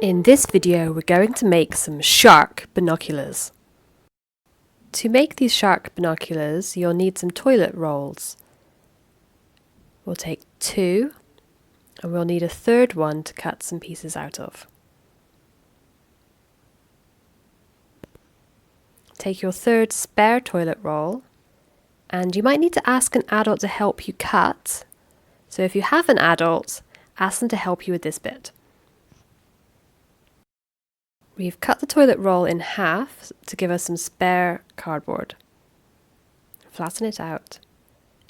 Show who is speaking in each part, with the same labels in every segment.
Speaker 1: In this video, we're going to make some shark binoculars. To make these shark binoculars, you'll need some toilet rolls. We'll take 2, and we'll need a third one to cut some pieces out of. Take your third spare toilet roll, and you might need to ask an adult to help you cut. So if you have an adult, ask them to help you with this bit. We've cut the toilet roll in half to give us some spare cardboard. Flatten it out.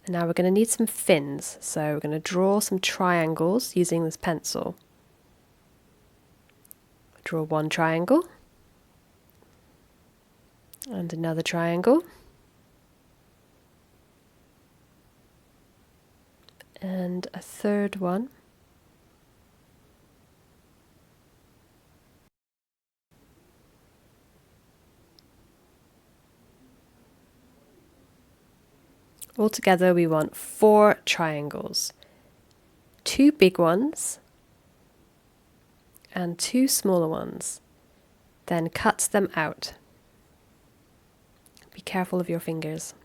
Speaker 1: And now we're going to need some fins, so we're going to draw some triangles using this pencil. Draw one triangle. And another triangle. And a third one. Altogether we want 4 triangles, 2 big ones and 2 smaller ones. Then cut them out. Be careful of your fingers.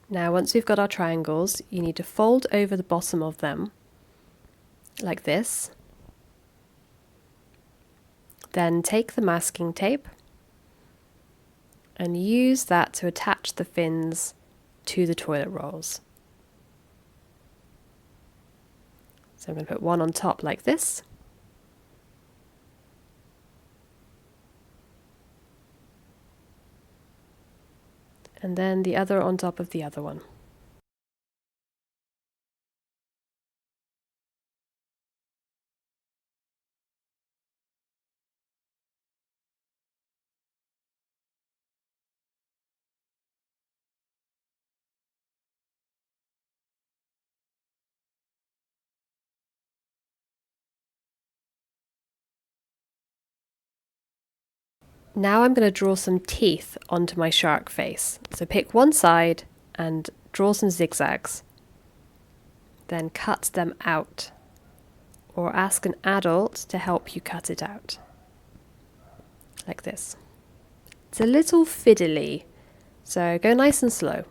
Speaker 1: Now once we've got our triangles, you need to fold over the bottom of them, like this. Then take the masking tape and use that to attach the fins to the toilet rolls. So I'm going to put one on top like this. And then the other on top of the other one. Now I'm going to draw some teeth onto my shark face. So pick one side and draw some zigzags. Then cut them out. Or ask an adult to help you cut it out. Like this. It's a little fiddly, so go nice and slow.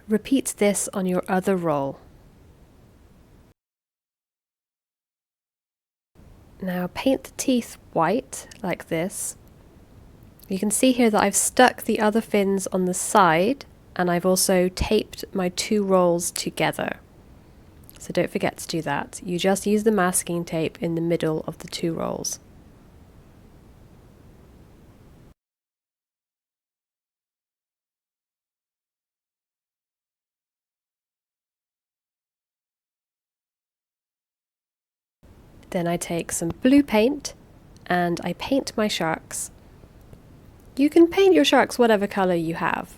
Speaker 1: Repeat this on your other roll. Now paint the teeth white, like this. You can see here that I've stuck the other fins on the side, and I've also taped my 2 rolls together. So don't forget to do that. You just use the masking tape in the middle of the 2 rolls. Then I take some blue paint and I paint my sharks. You can paint your sharks whatever colour you have.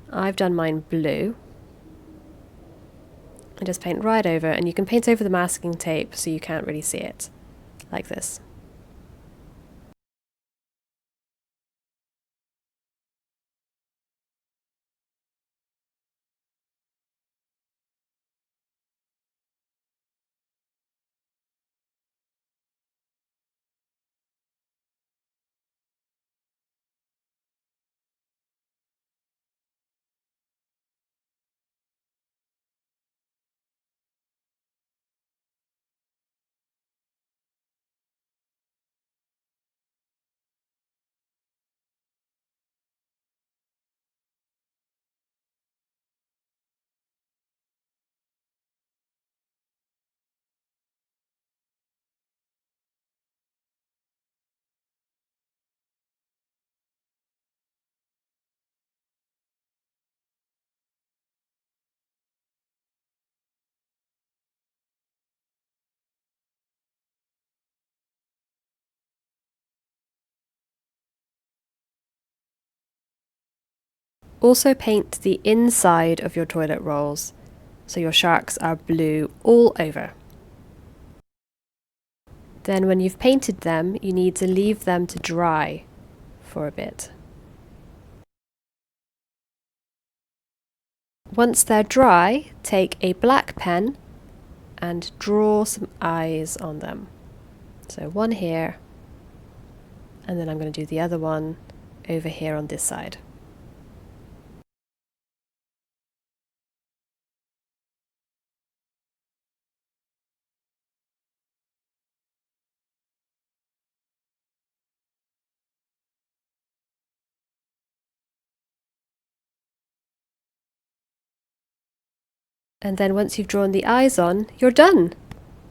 Speaker 1: I've done mine blue. I just paint right over, and you can paint over the masking tape so you can't really see it, like this. Also paint the inside of your toilet rolls so your sharks are blue all over. Then when you've painted them, you need to leave them to dry for a bit. Once they're dry, take a black pen and draw some eyes on them. So one here, and then I'm going to do the other one over here on this side. And then once you've drawn the eyes on, you're done!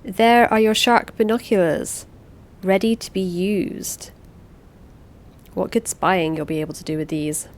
Speaker 1: There are your shark binoculars, ready to be used. What good spying you'll be able to do with these.